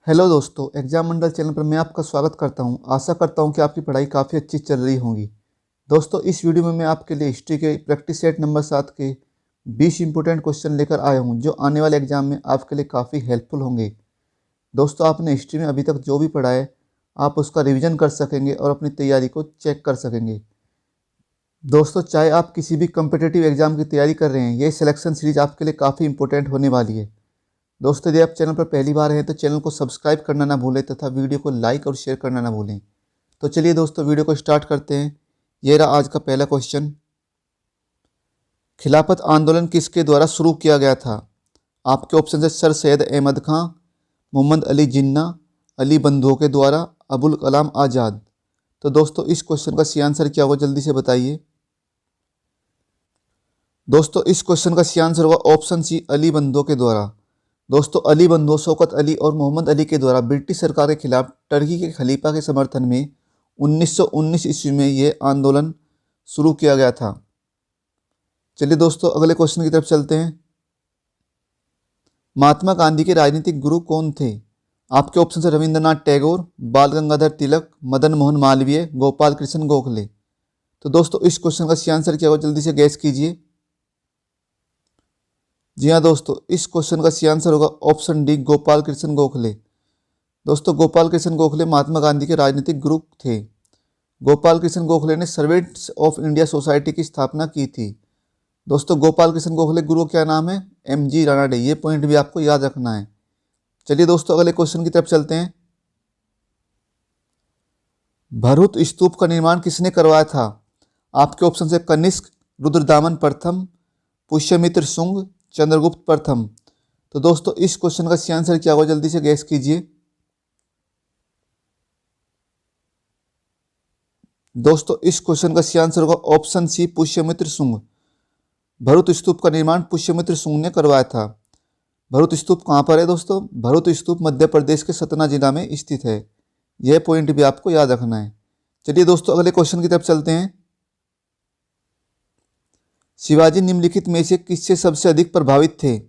Hello दोस्तों, exam मंडल channel पर मैं आपका स्वागत करता हूं। आशा करता हूं कि आपकी पढ़ाई काफ़ी अच्छी चल रही होगी। दोस्तों, इस वीडियो में मैं आपके लिए हिस्ट्री के प्रैक्टिस सेट नंबर 7 के 20 इंपॉर्टेंट क्वेश्चन लेकर आया हूं, जो आने वाले एग्जाम में आपके लिए काफ़ी हेल्पफुल होंगे। दोस्तों, आपने हिस्ट्री में अभी तक जो भी पढ़ा है, आप उसका रिविज़न कर सकेंगे और अपनी तैयारी को चेक कर सकेंगे। दोस्तों, चाहे आप किसी भी कम्पिटिटिव एग्जाम की तैयारी कर रहे हैं, ये सिलेक्शन सीरीज आपके लिए काफ़ी इंपॉर्टेंट होने वाली है। दोस्तों, यदि आप चैनल पर पहली बार हैं तो चैनल को सब्सक्राइब करना ना भूलें तथा वीडियो को लाइक और शेयर करना ना भूलें। तो चलिए दोस्तों, वीडियो को स्टार्ट करते हैं। ये रहा आज का पहला क्वेश्चन। खिलाफत आंदोलन किसके द्वारा शुरू किया गया था? आपके ऑप्शन है सर सैयद अहमद खां, मोहम्मद अली जिन्ना, अली बंधुओं के द्वारा, अबुल कलाम आज़ाद। तो दोस्तों, इस क्वेश्चन का सी आंसर क्या होगा, जल्दी से बताइए। दोस्तों, इस क्वेश्चन का सी आंसर होगा ऑप्शन सी, अली बंधुओं के द्वारा। दोस्तों, अली बंधु शौकत अली और मोहम्मद अली के द्वारा ब्रिटिश सरकार के खिलाफ टर्की के खलीफा के समर्थन में 1919 ईस्वी में ये आंदोलन शुरू किया गया था। चलिए दोस्तों, अगले क्वेश्चन की तरफ चलते हैं। महात्मा गांधी के राजनीतिक गुरु कौन थे? आपके ऑप्शन है रविंद्रनाथ टैगोर, बाल गंगाधर तिलक, मदन मोहन मालवीय, गोपाल कृष्ण गोखले। तो दोस्तों, इस क्वेश्चन का सी आंसर क्या होगा, जल्दी से गैस कीजिए। जी हाँ दोस्तों, इस क्वेश्चन का सी आंसर होगा ऑप्शन डी, गोपाल कृष्ण गोखले। दोस्तों, गोपाल कृष्ण गोखले महात्मा गांधी के राजनीतिक गुरु थे। गोपाल कृष्ण गोखले ने सर्वेंट्स ऑफ इंडिया सोसाइटी की स्थापना की थी। दोस्तों, गोपाल कृष्ण गोखले गुरु क्या नाम है? एम.जी. रानाडे। ये पॉइंट भी आपको याद रखना है। चलिए दोस्तों, अगले क्वेश्चन की तरफ चलते हैं। भरूच स्तूप का निर्माण किसने करवाया था? आपके ऑप्शन है कनिष्क, रुद्रदामन प्रथम, पुष्यमित्र शुंग, चंद्रगुप्त प्रथम। तो दोस्तों, इस क्वेश्चन का सी आंसर क्या होगा, जल्दी से गैस कीजिए। दोस्तों, इस क्वेश्चन का सी आंसर होगा ऑप्शन सी, पुष्यमित्र शुंग। भरूच स्तूप का निर्माण पुष्यमित्र शुंग ने करवाया था। भरूच स्तूप कहाँ पर है दोस्तों? भरूच स्तूप मध्य प्रदेश के सतना जिला में स्थित है। यह पॉइंट भी आपको याद रखना है। चलिए दोस्तों, अगले क्वेश्चन की तरफ चलते हैं। शिवाजी निम्नलिखित में से किससे सबसे अधिक प्रभावित थे?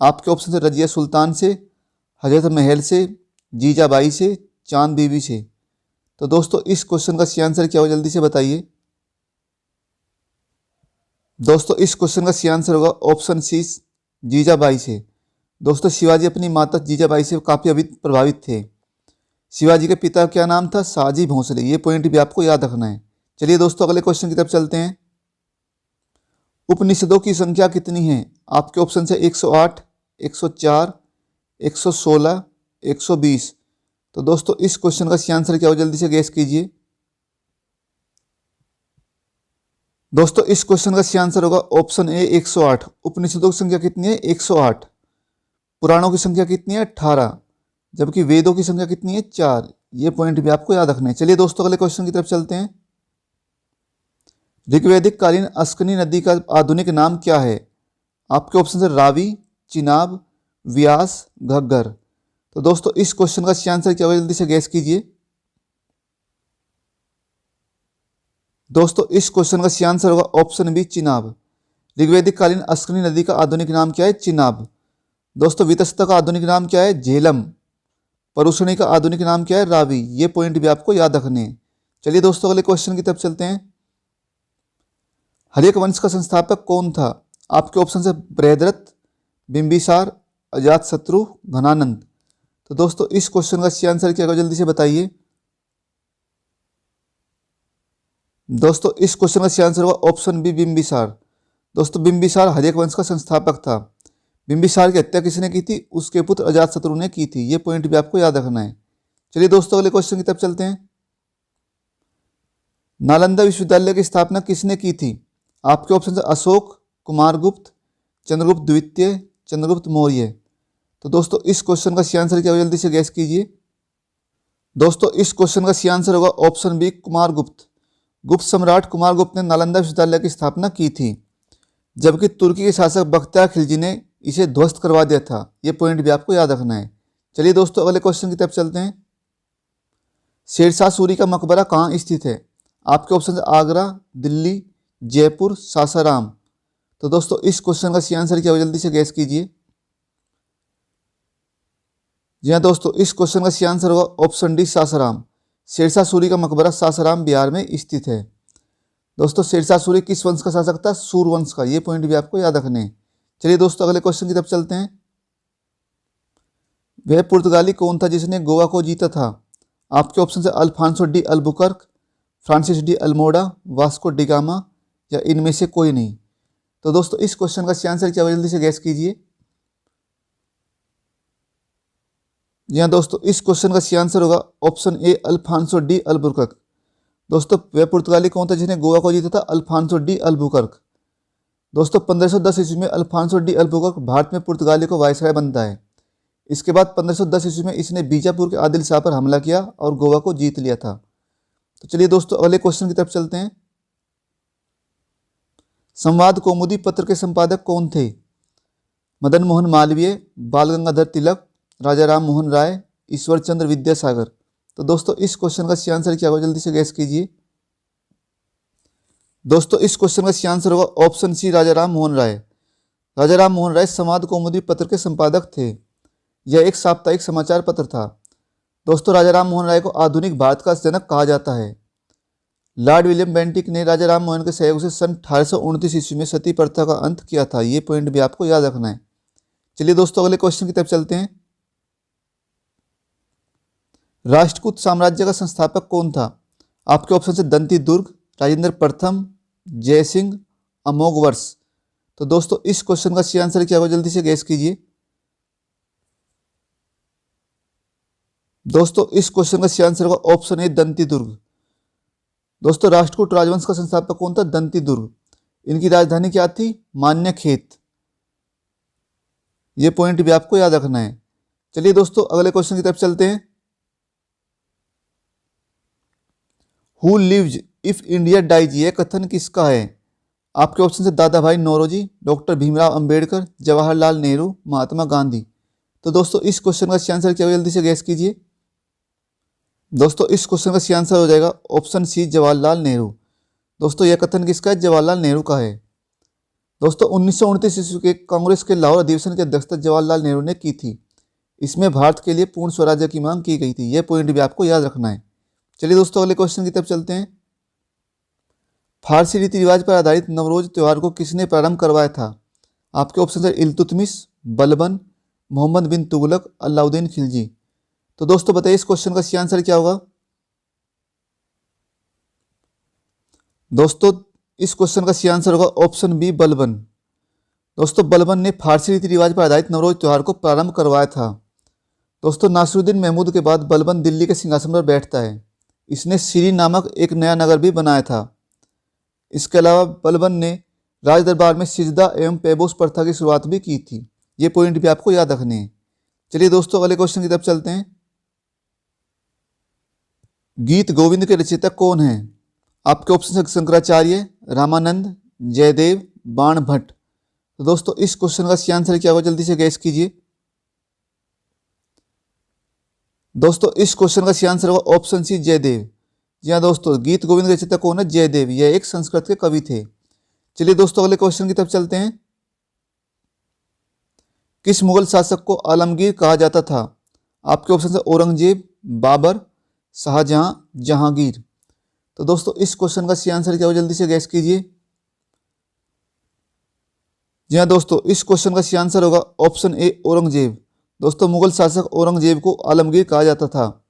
आपके ऑप्शन है रजिया सुल्तान से, हजरत महल से, जीजाबाई से, चांद बीबी से। तो दोस्तों, इस क्वेश्चन का सी आंसर क्या होगा, जल्दी से बताइए। दोस्तों, इस क्वेश्चन का सी आंसर होगा ऑप्शन सी, जीजाबाई से। दोस्तों, शिवाजी अपनी माता जीजाबाई से काफ़ी अधिक प्रभावित थे। शिवाजी के पिता का क्या नाम था? शाहजी भोसले। ये पॉइंट भी आपको याद रखना है। चलिए दोस्तों, अगले क्वेश्चन की तरफ चलते हैं। उपनिषदों की संख्या कितनी है? आपके ऑप्शन है 108, 104, 116, 120। तो दोस्तों, इस क्वेश्चन का सी आंसर क्या हो, जल्दी से गैस कीजिए। दोस्तों, इस क्वेश्चन का सी आंसर होगा ऑप्शन ए, 108। उपनिषदों की संख्या कितनी है? 108। पुराणों की संख्या कितनी है? 18। जबकि वेदों की संख्या कितनी है? 4। ये पॉइंट भी आपको याद रखना है। चलिए दोस्तों, अगले क्वेश्चन की तरफ चलते हैं। ऋग्वैदिक कालीन अस्कनी नदी का आधुनिक नाम क्या है? आपके ऑप्शन है रावी, चिनाब, व्यास, घग्गर। तो दोस्तों, इस क्वेश्चन का सी आंसर क्या होगा, जल्दी से गैस कीजिए। दोस्तों, इस क्वेश्चन का सी आंसर होगा ऑप्शन बी, चिनाब। ऋग्वैदिक कालीन अस्कनी नदी का आधुनिक नाम क्या है? चिनाब। दोस्तों, वितस्ता का आधुनिक नाम क्या है? झेलम। परुषणी का आधुनिक नाम क्या है? रावी। ये पॉइंट भी आपको याद रखने हैं। चलिए दोस्तों, अगले क्वेश्चन की तरफ चलते हैं। हर्यक वंश का संस्थापक कौन था? आपके ऑप्शन है बृहद्रथ, बिंबिसार, अजातशत्रु, घनानंद। तो दोस्तों, इस क्वेश्चन का सी आंसर क्या होगा, जल्दी से बताइए। दोस्तों, इस क्वेश्चन का सी आंसर होगा ऑप्शन बी, बिंबिसार। दोस्तों, बिंबिसार हर्यक वंश का संस्थापक था। बिंबिसार की हत्या किसने की थी? उसके पुत्र अजातशत्रु ने की थी। ये पॉइंट भी आपको याद रखना है। चलिए दोस्तों, अगले क्वेश्चन की तरफ चलते हैं। नालंदा विश्वविद्यालय की स्थापना किसने की थी? आपके ऑप्शन है अशोक, कुमारगुप्त, चंद्रगुप्त द्वितीय, चंद्रगुप्त मौर्य। तो दोस्तों, इस क्वेश्चन का सी आंसर क्या होगा, जल्दी से गैस कीजिए। दोस्तों, इस क्वेश्चन का सी आंसर होगा ऑप्शन बी, कुमारगुप्त। गुप्त सम्राट कुमारगुप्त ने नालंदा विश्वविद्यालय की स्थापना की थी, जबकि तुर्की के शासक बख्तियार खिलजी ने इसे ध्वस्त करवा दिया था। ये पॉइंट भी आपको याद रखना है। चलिए दोस्तों, अगले क्वेश्चन की तरफ चलते हैं। शेरशाह सूरी का मकबरा कहाँ स्थित है? आपके ऑप्शन है आगरा, दिल्ली, जयपुर, सासाराम। तो दोस्तों, इस क्वेश्चन का सी आंसर क्या हो, जल्दी से गैस कीजिए। जी हाँ दोस्तों, इस क्वेश्चन का सही आंसर होगा ऑप्शन डी सासाराम। शेरशाह सूरी का मकबरा सासाराम बिहार में स्थित है। दोस्तों शेरशाह सूरी किस वंश का शासक था? सूर वंश का। ये पॉइंट भी आपको याद रखने हैं। चलिए दोस्तों अगले क्वेश्चन की तरफ चलते हैं। वह पुर्तगाली कौन था जिसने गोवा को जीता था? आपके ऑप्शन है Alfonso de Albuquerque, Francis de Almeida, Vasco da Gama या इनमें से कोई नहीं। तो दोस्तों इस क्वेश्चन का सही आंसर क्या होगा, जल्दी से गैस कीजिए। जी हाँ दोस्तों, इस क्वेश्चन का सही आंसर होगा option A Alfonso de Albuquerque. दोस्तों वह पुर्तगाली कौन था जिसने गोवा को जीता था? Alfonso de Albuquerque. दोस्तों 1510 ईस्वी में अल्फांसो डी अल्बुकर्क भारत में पुर्तगाली को वायसराय बनता है। इसके बाद 1510 ईस्वी में इसने बीजापुर के आदिल शाह पर हमला किया और गोवा को जीत लिया था। तो चलिए दोस्तों अगले क्वेश्चन की तरफ चलते हैं। संवाद कौमुदी पत्र के संपादक कौन थे? मदन मोहन मालवीय, बाल गंगाधर तिलक, राजा राम मोहन राय, ईश्वर चंद्र विद्यासागर। तो दोस्तों इस क्वेश्चन का सही आंसर क्या होगा, जल्दी से गैस कीजिए। दोस्तों इस क्वेश्चन का सही आंसर होगा ऑप्शन सी राजा राम मोहन राय। राजा राम मोहन राय संवाद कौमुदी पत्र के संपादक थे। यह एक साप्ताहिक समाचार पत्र था। दोस्तों राजा राम मोहन राय को आधुनिक भारत का जनक कहा जाता है। लॉर्ड विलियम बेंटिक ने राजा राम मोहन के सहयोग से सन 1829 ईस्वी में सती प्रथा का अंत किया था। ये पॉइंट भी आपको याद रखना है। चलिए दोस्तों अगले क्वेश्चन की तरफ चलते हैं। राष्ट्रकूट साम्राज्य का संस्थापक कौन था? आपके ऑप्शन है दंती दुर्ग, राजेंद्र प्रथम, जयसिंह, अमोघवर्ष। तो दोस्तों इस क्वेश्चन का सही आंसर क्या होगा, जल्दी से गैस कीजिए। दोस्तों इस क्वेश्चन का सही आंसर होगा ऑप्शन ए दंती दुर्ग। दोस्तों राष्ट्रकूट राजवंश का संस्थापक कौन था? दंती दुर्ग। इनकी राजधानी क्या थी? मान्यखेत। ये पॉइंट भी आपको याद रखना है। चलिए दोस्तों अगले क्वेश्चन की तरफ चलते हैं। Who lives if India dies, यह कथन किसका है? आपके ऑप्शन से दादा भाई नौरोजी, डॉक्टर भीमराव अंबेडकर, जवाहरलाल नेहरू, महात्मा गांधी। तो दोस्तों इस क्वेश्चन का सही आंसर क्या होगा, जल्दी से गैस कीजिए। दोस्तों इस क्वेश्चन का सही आंसर हो जाएगा ऑप्शन सी जवाहरलाल नेहरू। दोस्तों यह कथन किसका है? जवाहरलाल नेहरू का है। दोस्तों 1929 ईस्वी के कांग्रेस के लाहौर अधिवेशन की अध्यक्षता जवाहरलाल नेहरू ने की थी। इसमें भारत के लिए पूर्ण स्वराज्य की मांग की गई थी। यह पॉइंट भी आपको याद रखना है। चलिए दोस्तों अगले क्वेश्चन की तरफ चलते हैं। फारसी रीति रिवाज पर आधारित नवरोज त्यौहार को किसने प्रारंभ करवाया था? आपके ऑप्शन है इल्तुतमिश, बलबन, मोहम्मद बिन तुगलक, अलाउद्दीन खिलजी। तो दोस्तों बताइए इस क्वेश्चन का सही आंसर क्या होगा। दोस्तों इस क्वेश्चन का सही आंसर होगा ऑप्शन बी बलबन। दोस्तों बलबन ने फारसी रीति रिवाज पर आधारित नवरोज त्यौहार को प्रारंभ करवाया था। दोस्तों नासिरुद्दीन महमूद के बाद बलबन दिल्ली के सिंहासन पर बैठता है। इसने सीरी नामक एक नया नगर भी बनाया था। इसके अलावा बलबन ने राज दरबार में सिजदा एवं पैबोस प्रथा की शुरुआत भी की थी। ये पॉइंट भी आपको याद रखने हैं। चलिए दोस्तों अगले क्वेश्चन की तरफ चलते हैं। गीत गोविंद के रचयिता कौन हैं? आपके ऑप्शन है शंकराचार्य, रामानंद, जयदेव, बाण भट्ट। तो दोस्तों इस क्वेश्चन का सही आंसर क्या होगा, जल्दी से गैस कीजिए। दोस्तों इस क्वेश्चन का सही आंसर होगा ऑप्शन सी जयदेव। जी हाँ दोस्तों, गीत गोविंद के रचयिता कौन है? जयदेव। यह एक संस्कृत के कवि थे। चलिए दोस्तों अगले क्वेश्चन की तरफ चलते हैं। किस मुगल शासक को आलमगीर कहा जाता था? आपके ऑप्शन है औरंगजेब, बाबर, शाहजहां, जहांगीर। तो दोस्तों इस क्वेश्चन का सही आंसर क्या होगा, जल्दी से गैस कीजिए। जी हाँ दोस्तों, इस क्वेश्चन का सही आंसर होगा ऑप्शन ए औरंगजेब। दोस्तों मुगल शासक औरंगजेब को आलमगीर कहा जाता था।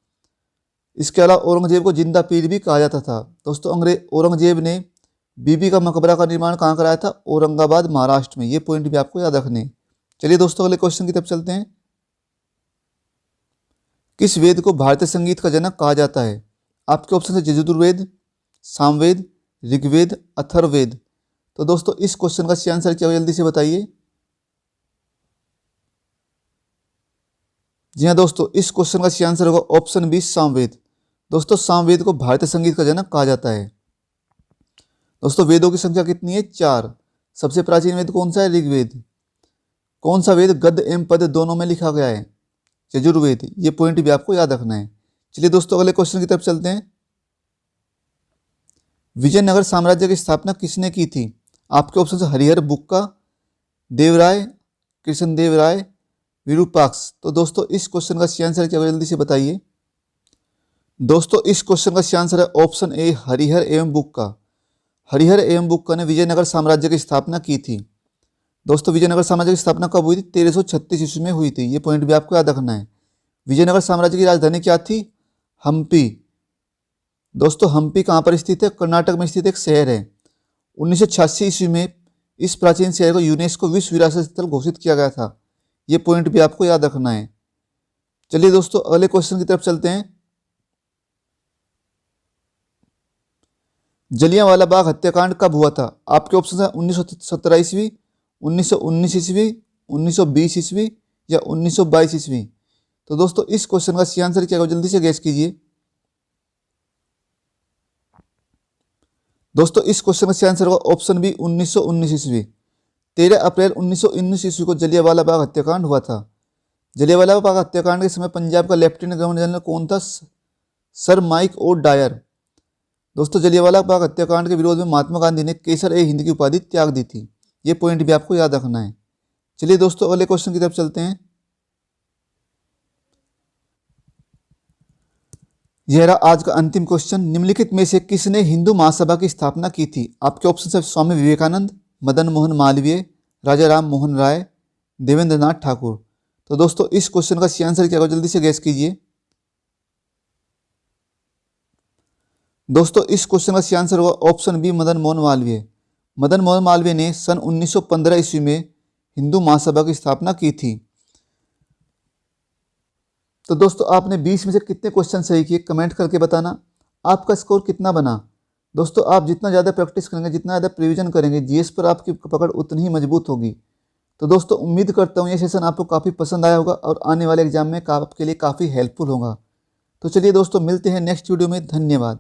इसके अलावा औरंगजेब को जिंदा पीर भी कहा जाता था। दोस्तों औरंगजेब ने बीबी का मकबरा का निर्माण कहाँ कराया था? औरंगाबाद महाराष्ट्र में। ये पॉइंट भी आपको याद रखने। चलिए दोस्तों अगले क्वेश्चन की तरफ चलते हैं। किस वेद को भारतीय संगीत का जनक कहा जाता है? आपके ऑप्शन है यजुर्वेद, सामवेद, ऋग्वेद, अथर्ववेद। तो दोस्तों इस क्वेश्चन का सही आंसर क्या होगा, जल्दी से बताइए। जी हाँ दोस्तों, इस क्वेश्चन का सही आंसर होगा ऑप्शन बी सामवेद। दोस्तों सामवेद को भारतीय संगीत का जनक कहा जाता है। दोस्तों वेदों की संख्या कितनी है? 4। सबसे प्राचीन वेद कौन सा है? ऋग्वेद। कौन सा वेद गद्य एवं पद्य दोनों में लिखा गया है? यजुर्वेद। ये पॉइंट भी आपको याद रखना है। चलिए दोस्तों अगले क्वेश्चन की तरफ चलते हैं। विजयनगर साम्राज्य की स्थापना किसने की थी? आपके ऑप्शन है हरिहर बुक्का, देवराय, कृष्णदेव राय, विरूपाक्ष। तो दोस्तों इस क्वेश्चन का सही आंसर क्या होगा, जल्दी से बताइए। दोस्तों इस क्वेश्चन का सही आंसर है ऑप्शन ए, हरिहर एवं बुक्का। हरिहर एवं बुक्का ने विजयनगर साम्राज्य की स्थापना की थी। दोस्तों विजयनगर साम्राज्य की स्थापना कब हुई थी? 1336 ईस्वी में हुई थी। ये पॉइंट भी आपको याद रखना है। विजयनगर साम्राज्य की राजधानी क्या थी? हम्पी। दोस्तों हम्पी कहाँ पर स्थित है? कर्नाटक में स्थित एक शहर है। 1986 ईस्वी में इस प्राचीन शहर को यूनेस्को विश्व विरासत स्थल घोषित किया गया था। ये पॉइंट भी आपको याद रखना है। चलिए दोस्तों अगले क्वेश्चन की तरफ चलते हैं। जलियांवाला बाग हत्याकांड कब हुआ था? आपके ऑप्शन है 1917 ईस्वी, 1919 ईस्वी, 1920 ईस्वी या 1922 ईस्वी। तो दोस्तों इस क्वेश्चन का सही आंसर क्या होगा, जल्दी से गैस कीजिए। दोस्तों इस क्वेश्चन का सही आंसर होगा ऑप्शन बी, 1919 ईस्वी। 13 अप्रैल 1919 ईस्वी को जलियांवाला बाग हत्याकांड हुआ था। जलियांवाला बाग हत्याकांड के समय पंजाब का लेफ्टिनेंट गवर्नर जनरल कौन था? Sir mic O Dyer. दोस्तों जलियांवाला बाग हत्याकांड के विरोध में महात्मा गांधी ने केसर ए हिंद की उपाधि त्याग दी थी। ये पॉइंट भी आपको याद रखना है। चलिए दोस्तों अगले क्वेश्चन की तरफ चलते हैं। यह रहा आज का अंतिम क्वेश्चन। निम्नलिखित में से किसने हिंदू महासभा की स्थापना की थी? आपके ऑप्शन है स्वामी विवेकानंद, मदन मोहन मालवीय, राजा राम मोहन राय, देवेंद्र नाथ ठाकुर। तो दोस्तों इस क्वेश्चन का सही आंसर क्या होगा, जल्दी से गैस कीजिए। दोस्तों इस क्वेश्चन का सही आंसर होगा ऑप्शन बी, मदन मोहन मालवीय। मदन मोहन मालवीय ने सन 1915 ईस्वी में हिंदू महासभा की स्थापना की थी। तो दोस्तों आपने 20 में से कितने क्वेश्चन सही किए कमेंट करके बताना। आपका स्कोर कितना बना? दोस्तों आप जितना ज़्यादा प्रैक्टिस करेंगे, जितना ज़्यादा रिवीजन करेंगे, जीएस पर आपकी पकड़ उतनी ही मजबूत होगी। तो दोस्तों उम्मीद करता हूँ ये सेशन आपको काफ़ी पसंद आया होगा और आने वाले एग्जाम में आपके लिए काफ़ी हेल्पफुल होगा। तो चलिए दोस्तों मिलते हैं नेक्स्ट वीडियो में। धन्यवाद।